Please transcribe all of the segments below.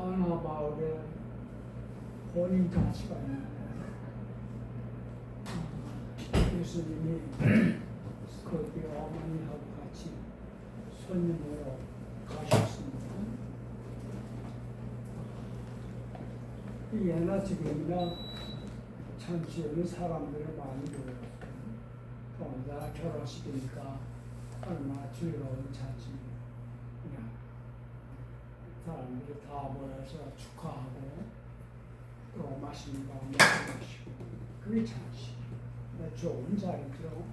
가나 마을에 본인 잔치가 있는데 예수님이 거기 어머니하고 같이 손님으로 가셨습니다. 예나 지금이나 잔치에는 사람들이 많이 모였어요. 더군다나 결혼식이니까 얼마나 즐거운 잔치입니다. 그냥 사람들이 다 모여서 축하하고 또 맛있는 거 마시고 그게 잔치. 좋은 자리죠.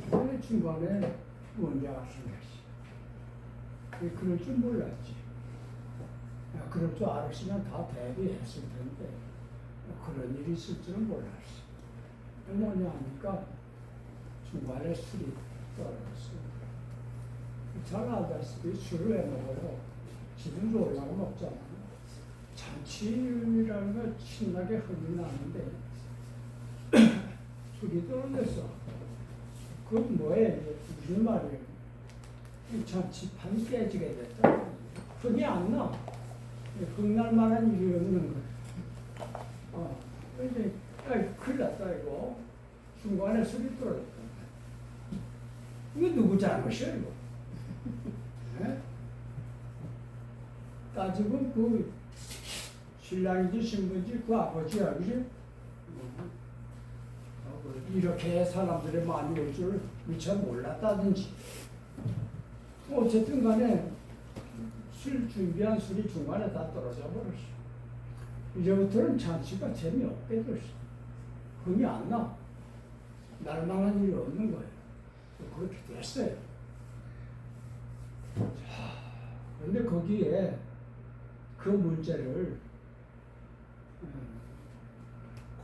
근데 중간에 문제가 생겼어. 그럴 줄 몰랐지. 그럴 줄 알았으면 다 대비했을 텐데 그런 일이 있을 줄은 몰랐어. 뭐냐 하니까 중간에 술이 떨어졌어. 잘 알다시피 술을 왜 먹어요? 기분 좋으려고 먹잖아. 잔치라는 건 신나게 흥이 나는데 술이 떨어졌어. 그건 뭐예요? 무슨 말이에요? 잔치판이 깨지게 됐다. 흥이 안 나. 흥날 만한 일이 없는 거야. 근데 큰일 났다 이거. 중간에 술이 떨어졌다. 이거 누구 잘못이야 이거? 네? 따지고 그 신랑인지 신부인지 그 아버지야, 그지? 이렇게 사람들이 많이 올 줄 미처 몰랐다든지. 어쨌든 간에 술 준비한 술이 중간에 다 떨어져 버렸어. 이제부터는 잔치가 재미없게 됐어. 흥이 안 나. 날만한 일이 없는 거예요. 그렇게 됐어요. 그런데 거기에 그 문제를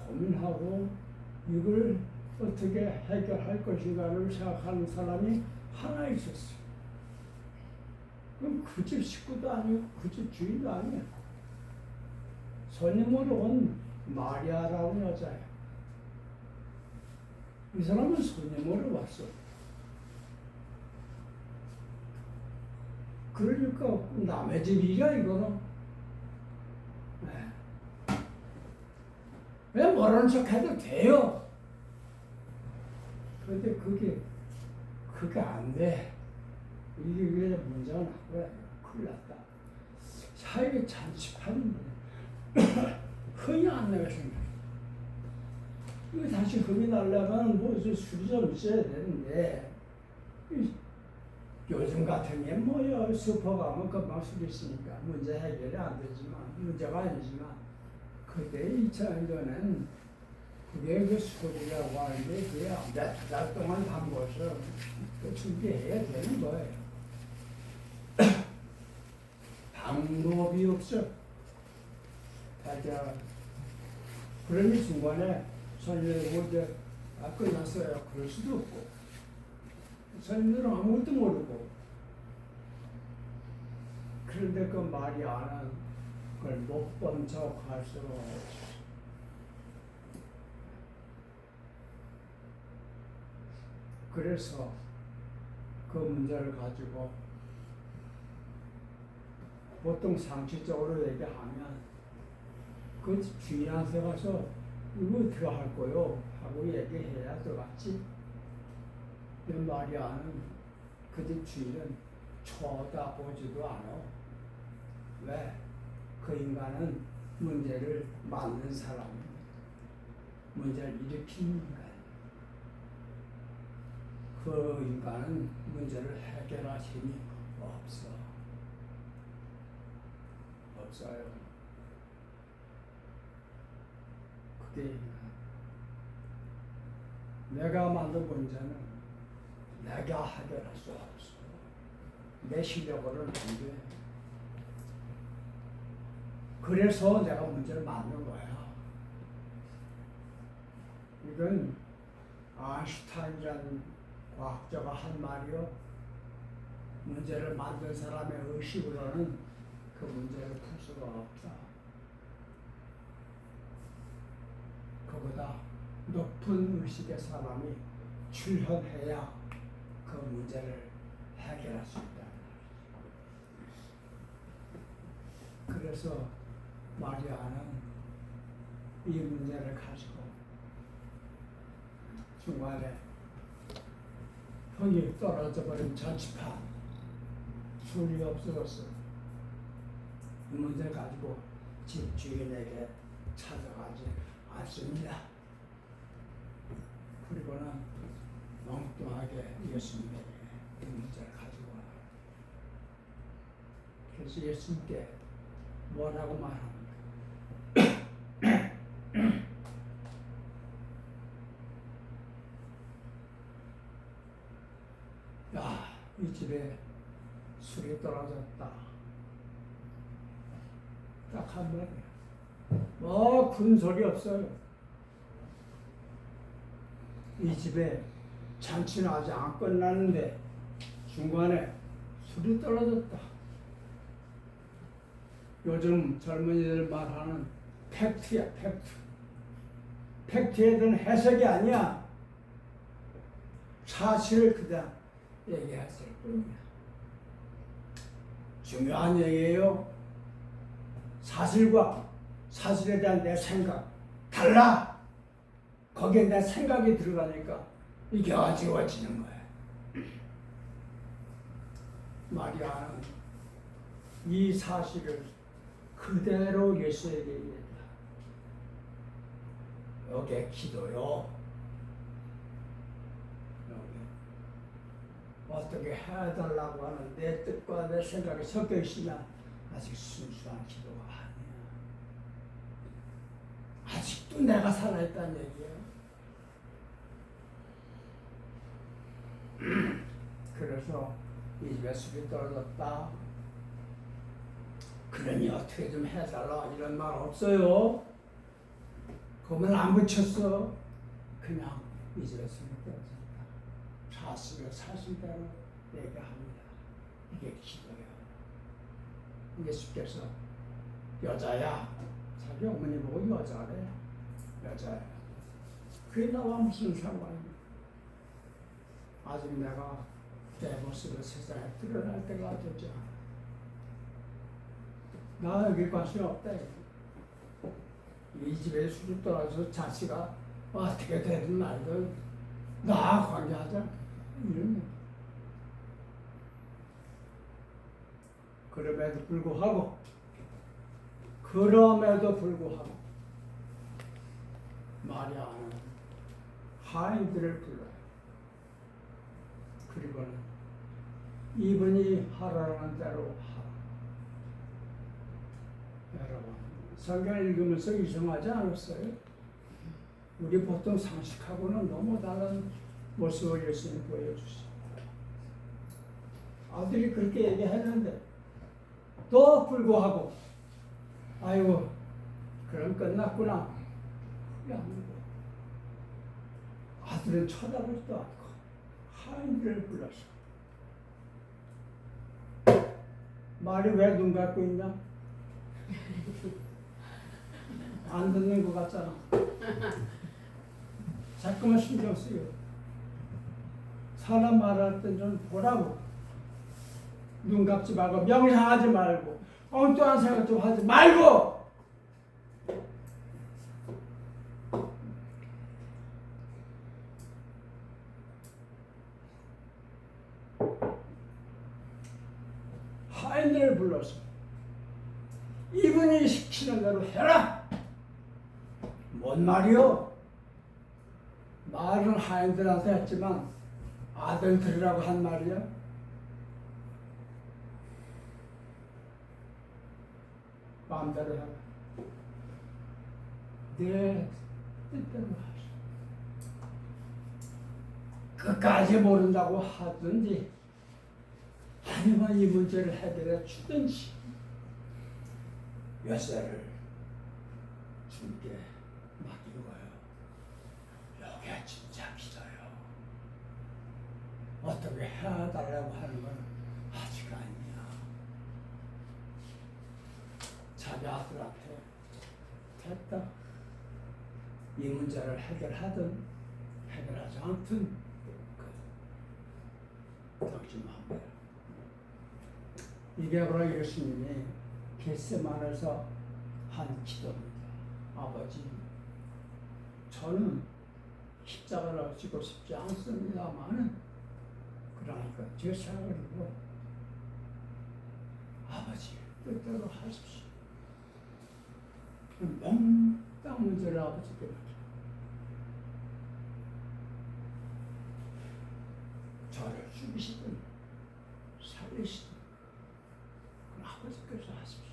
고민하고 이걸 어떻게 해결할 것인가를 생각하는 사람이 하나 있었어요. 그럼 그 집 식구도 아니고 그 집 주인도 아니야. 손님으로 온 마리아라는 여자야. 이 사람은 손님으로 왔어. 그러니까 남의 집이야 이거는. 왜 모르는 척 해도 돼요. 그런데 그게 안 돼. 이게 왜 문제가 나고야. 큰일 났다. 사회의 잔치판인데 흥이 안 나게 생겼어. 이거 다시 흥이 나려면 뭐 술이 좀 있어야 되는데 요즘 같은 게 뭐요. 슈퍼 가면 금방 술이 있으니까 문제 해결이 안 되지만 문제가 아니지만 그때 2000년에는 그게 그 술이라고 하는데 그게 몇 달 동안 담궈서 준비해야 되는 거예요. 방법이 없어. 맞아. 그러니 중간에 손님들이 이제 끝났어요. 그럴 수도 없고. 손님들은 아무것도 모르고. 그런데 그 말이 안 하는 그걸 못 본 척 할 수는 없어. 그래서 그 문제를 가지고 보통 상식적으로 얘기하면 그 주인한테 가서 이거 어떻게 할 거요? 하고 얘기해야 들어갔지. 이 말이 아는 그 집 주인은 쳐다보지도 않아. 왜? 그 인간은 문제를 만든 사람입니다. 문제를 일으킨 인간. 그 인간은 문제를 해결할 힘이 없어. 없어요. 그게 내가 만든 문제는 내가 해결할 수 없어. 내 실력으로는 안 돼. 그래서 내가 문제를 만든 거야. 이건 아인슈타인이라는 과학자가 한 말이요. 문제를 만든 사람의 의식으로는 그 문제를 풀 수가 없다. 그보다 높은 의식의 사람이 출현해야 그 문제를 해결할 수 있다. 그래서 마리아는 이 문제를 가지고 중간에 형이 떨어져 버린 전치파 술이 없어졌어. 이 문제를 가지고 집 주인에게 찾아가지 않습니다. 그리고는 엉뚱하게 예수님에게 이 문제를 가지고 와요. 그래서 예수님께 뭐라고 말합니까? 야, 이 집에 술이 떨어졌다. 딱 한 말이야. 뭐 큰 소리 없어요. 이 집에 잔치는 아직 안 끝났는데 중간에 술이 떨어졌다. 요즘 젊은이들 말하는 팩트야, 팩트. 팩트에 대한 해석이 아니야. 사실을 그냥 얘기했을 뿐이야. 중요한 얘기예요. 사실과 사실에 대한 내 생각 달라. 거기에 내 생각이 들어가니까 이게 어지러워지는 거야. 마리아는 이 사실을 그대로 예수에게 얘기했다. 여기에 기도요. 어떻게 해달라고 하는 내 뜻과 내 생각이 섞여 있으면 아직 순수한 기도가 아니야. 아직도 내가 살아있다는 얘기예요. 그래서 이 집에 술이 떨어졌다. 그러니 어떻게 좀 해달라 이런 말 없어요. 그러면 안 붙였어. 그냥 이 집에 술이 떨어졌다. 사실을 사실대로 얘기합니다. 이게 기도예요. 예수께서 여자야, 자기 어머니 보고 여자래. 여자야. 그게 나와 무슨 상관이야. 아직 내가 내 모습을 세상에 드러날 때가 되지 않아. 나 여기 관심이 없다. 이 집에 술이 떨어져서 자식아 어떻게 되든 말든 나 관계하자. 이런. 그럼에도 불구하고 마리아는 하인들을 불러요. 그리고는 이분이 하라는 대로 하라. 여러분, 성경을 읽으면서 이상하지 않았어요? 우리 보통 상식하고는 너무 다른 모습을 예수님 보여주십니다. 아들이 그렇게 얘기했는데 또 불구하고 아이고 그럼 끝났구나. 아들은 쳐다보지도 않고 하인들을 불렀어. 말이 왜 눈 감고 있냐? 안 듣는 것 같잖아. 자꾸만 신경 쓰여. 사람 말할 때 좀 보라고. 눈 감지 말고 명상하지 말고 엉뚱한 생각 좀 하지 말고. 하인들을 불러서 이분이 시키는 대로 해라. 뭔 말이요? 말은 하인들한테 했지만 아들 들으라고 한 말이야. 마음대로 해라. 내 뜻대로 하라. 끝까지 모른다고 하든지 아니면 이 문제를 해결해 주든지 열쇠를 주님께 맡기는 거예요. 이게 진짜 기도예요. 어떻게 해달라고 하는 건 아직 아니야. 자기 아들한테 됐다. 이 문제를 해결하든 해결하지 않든 당신 마음대로. 이게 바로 예수님이 겟세마네에서 한 기도입니다. 아버지, 저는 십자가를 지고 싶지 않습니다만은, 그러니까 제 생각을 보고 아버지 뜻대로 하십시오. 몽땅 문제를 아버지께 맡겨. 저를 죽이시든 살리시든 그건 아버지께서 하십시오.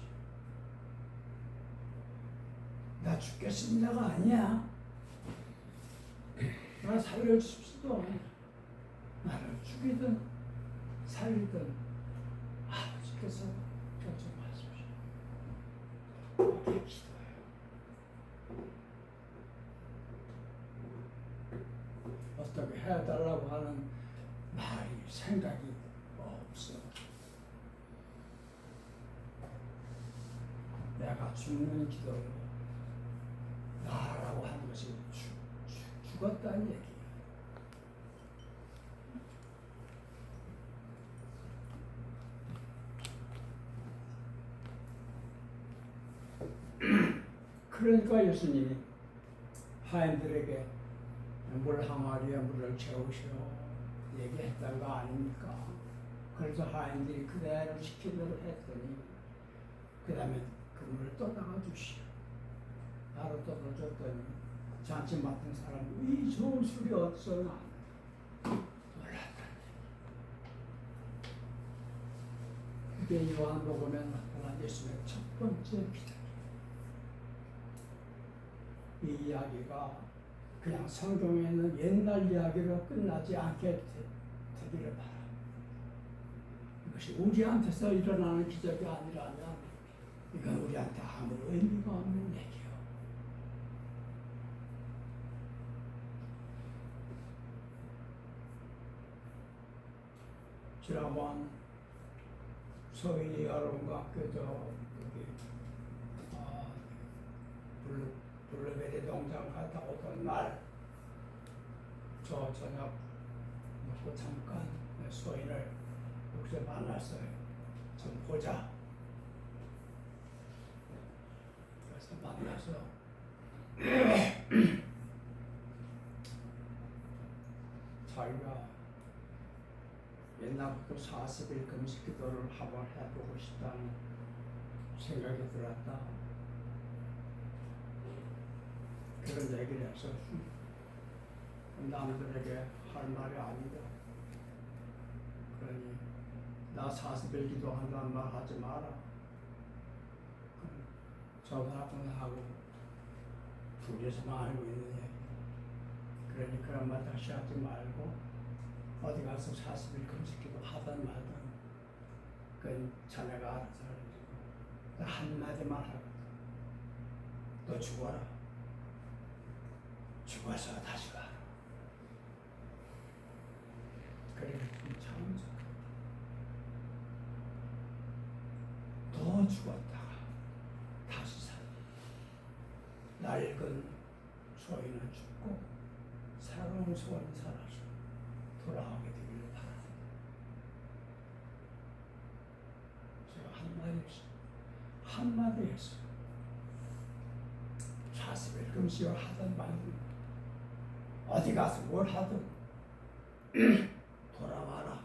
나 죽겠습니다가 아니야. 나 살려주십시오 아니야. 나를 죽이든 살리든 아버지께서 결정하십시오. 이게 기도예요. 어떻게 해달라고 하는 말이 생각이 없어. 내가 죽는 기도로 나라고 하는 것이 죽었다는 얘기예요. 그러니까 예수님이 하인들에게 물 항아리에 물을 채우시오 얘기했던 거 아닙니까? 그래서 하인들이 그대로 시키도록 했더니 그 다음에 그 물을 떠다가 주시오. 바로 떠다줬더니 잔치 맡은 사람이 이 좋은 술이 어디서 나나 놀랐다는 얘기. 그게 요한복음에 나타난 예수님의 첫 번째 기도. 이 이야기가 그냥 성경에 있는 옛날 이야기로 끝나지 않게 되기를 바랍니다. 이것이 우리한테서 일어나는 기적이 아니라면 이건 우리한테 아무 의미가 없는 얘기예요. 지난번 소위 여러분과 학교죠. 블루베리 농장 갔다 오던 날, 저 저녁 먹고 잠깐 소인을 혹시 만났어요. 좀 보자. 그래서 만나서 자기가 옛날부터 40일 금식 기도를 한번 해보고 싶다는 생각이 들었다. 그런 얘기를 해서 남들에게 할 말이 아니다. 그러니 나 40일 기도한다는 말 하지 마라. 저하고 나하고 둘이서만 알고 있는 얘기. 그러니 그런 말 다시 하지 말고 어디 가서 40일 금식 기도 하든 말든 그건 자네가 알아서 나 한마디만 하거든. 너 죽어라. 죽어서 다시 가. 그래, 참 더 죽었다가 다시 살. 낡은 소인은 죽고 새로운 소인이 살아서 돌아오게 되기를 바랍니다. 제가 한마디 했어요. 40일 금식을 하든 말든 어디 가서 뭘 하든 돌아와라.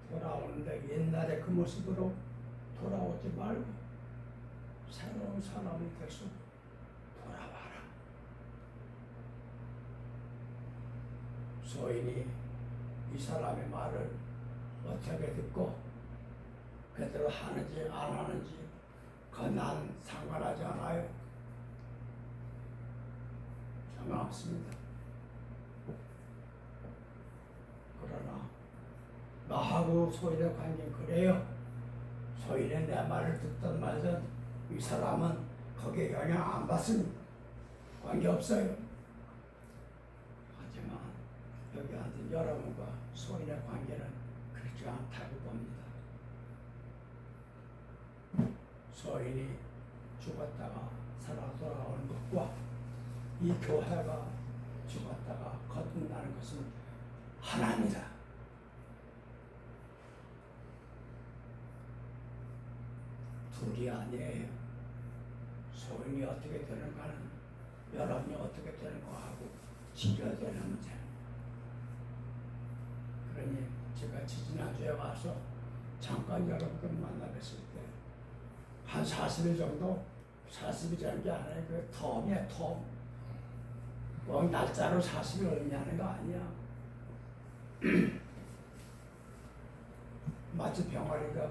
돌아오는데 옛날에 그 모습으로 돌아오지 말고 새로운 사람이 돼서 돌아와라. 소인이 이 사람의 말을 어떻게 듣고 그대로 하는지 안 하는지 그건 난 상관하지 않아요. 상관없습니다. 그러나 나하고 소인의 관계는 그래요. 소인의 내 말을 듣든 말든 이 사람은 거기에 영향 안 받습니다. 관계없어요. 하지만 여기 앉은 여러분과 소인의 관계는 그렇지 않다고 봅니다. 소인이 죽었다가 살아 돌아오는 것과 이 교회가 죽었다가 거듭나는 것은 하나입니다. 일이 아니에요. 소인이 어떻게 되는가는 여러분이 어떻게 되는가 하고 지켜야 되는 문제. 그러니 제가 지지난주에 와서 잠깐 여러분들 만나뵀을 때 한 40일 정도, 40일이라는 게 아니라 그 텀이야, 텀. 꼭 날짜로 40일 의미하는 거 아니야. 마치 병아리가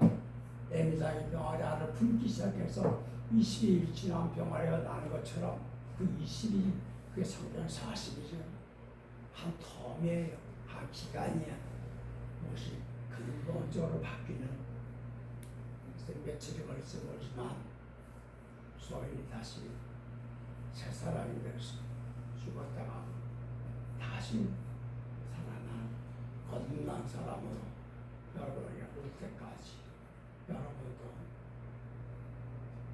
애미장의 병아리 알을 품기 시작해서 20일 지난 병아리가 나는 것처럼 그 20일 그게 성경 40일이죠. 한 텀이에요. 한 기간이야. 무엇이 근본적으로 바뀌는 며칠이 걸릴지 모르지만 소인이 다시 새 사람이 되어서 죽었다가 다시 살아난 거듭난 사람으로 여러분이 올 때까지 여러분도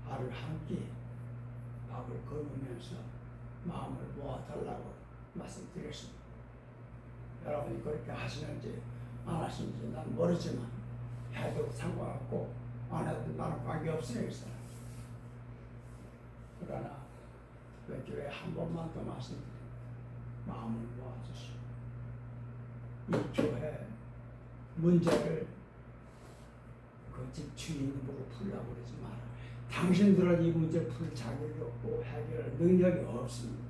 하루 한 끼 밥을 거두면서 마음을 모아달라고 말씀드렸습니다. 여러분이 그렇게 하시는지 안 하시는지 난 모르지만 해도 상관없고 안 해도 나는 관계없으니까. 그러나 그 교회 한 번만 더 말씀드립니다. 마음을 모아주시오. 이 교회 문제를 그 집 주인으로 풀려고 그러지 마라. 당신들은 이 문제를 풀 자격이 없고 해결할 능력이 없습니다.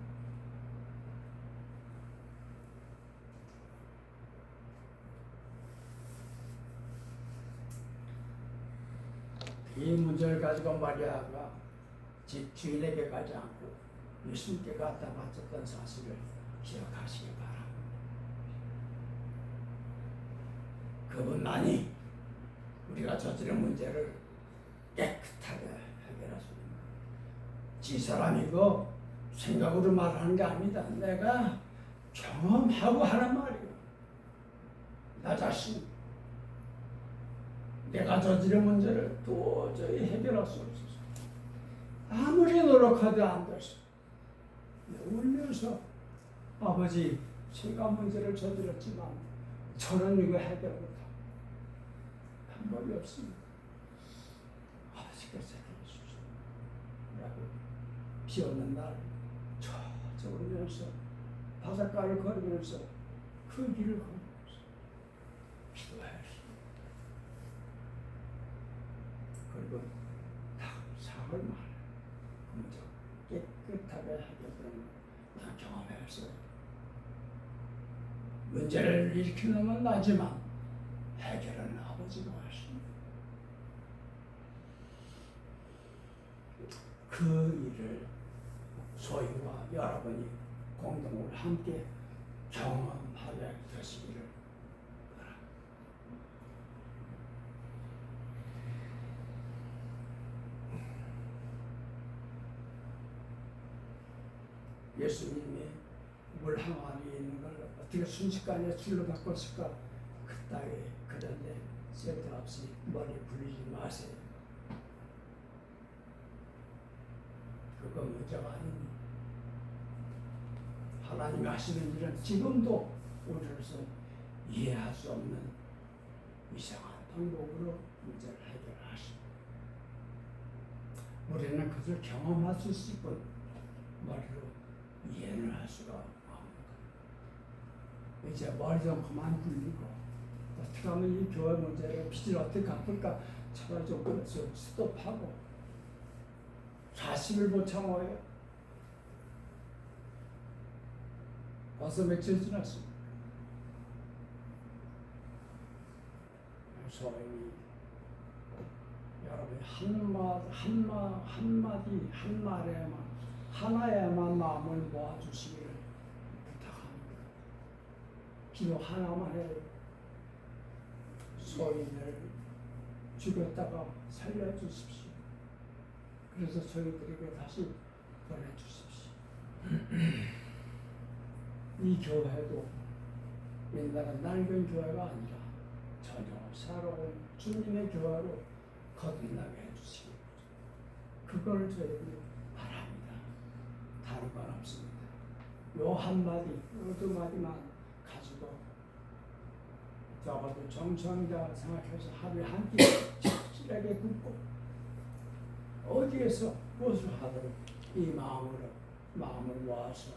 이 문제를 가지고 마리아가 집 주인에게 가지 않고 예수님께 갖다 바쳤던 사실을 기억하시기 바랍니다. 그분만이 우리가 저지른 문제를 깨끗하게 해결할 수 있는 거예요. 지 사람이고 생각으로 말하는 게 아닙니다. 내가 경험하고 하는 말이에요. 나 자신 내가 저지른 문제를 도저히 해결할 수 없어서 아무리 노력해도 안 됐어. 울면서 아버지 제가 문제를 저질렀지만 저는 이거 해결 못하고 방법이 없습니다. 아버지께서 해결해 주십시오. 라고 비 오는 날 저 울면서 바닷가를 걸으면서 그 길을 걸으면서 기도했습니다. 그리고 다 사흘 만에 그 문제가 깨끗하게 해결되는 걸 경험했어요. 문제를 일으키는 건 나지만 해결은 아버지가 하십니다. 그 일을 소인과 여러분이 공동으로 함께 경험하게 되시기를 바랍니다. 예수님이 물 항아리에 있는 걸 어떻게 순식간에 술로 바꿨을까? 그따위 그런데 쓸데없이 머리 굴리지 마세요. 그거 문제가 아닙니다. 하나님이 하시는 일은 지금도 우리로서 이해할 수 없는 이상한 방법으로 문제를 해결하십니다. 우리는 그것을 경험할 수 있을 뿐 머리로 이해는 할 수가 없는 거예요. 이제 머리 좀 그만 굴리고 어떻게 하면 이 교회 문제를 빚을 어떻게 갚을까 차라리 좀 스톱하고 40일 못 참아요. 벌써 며칠 지났습니다. 소인이 여러분이 한 말에만 하나에만 마음을 모아주시기를 부탁합니다. 기도 하나만 해요. 소인을 죽였다가 살려주십시오. 그래서 저희들에게 다시 보내주십시오. 이 교회도 옛날에 낡은 교회가 아니라 전혀 새로운 주님의 교회로 거듭나게 해주시기 그걸 저희들이 바랍니다. 다른 건 없습니다. 요 한마디, 요 두 마디만 가지고 적어도 정성이라 생각해서 하루에 한 끼 착실하게 굶고 어디에서 무엇을 하도록 이 마음을 모아서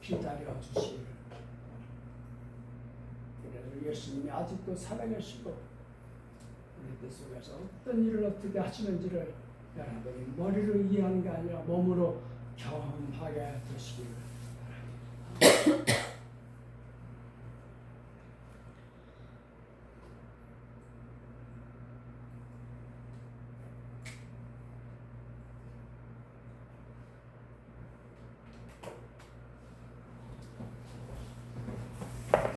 기다려 주시기를. 그래서 예수님이 아직도 살아계시고 우리 뜻 속에서 어떤 일을 어떻게 하시는지를 여러분이 머리로 이해하는 게 아니라 몸으로 경험하게 되시기를 바랍니다.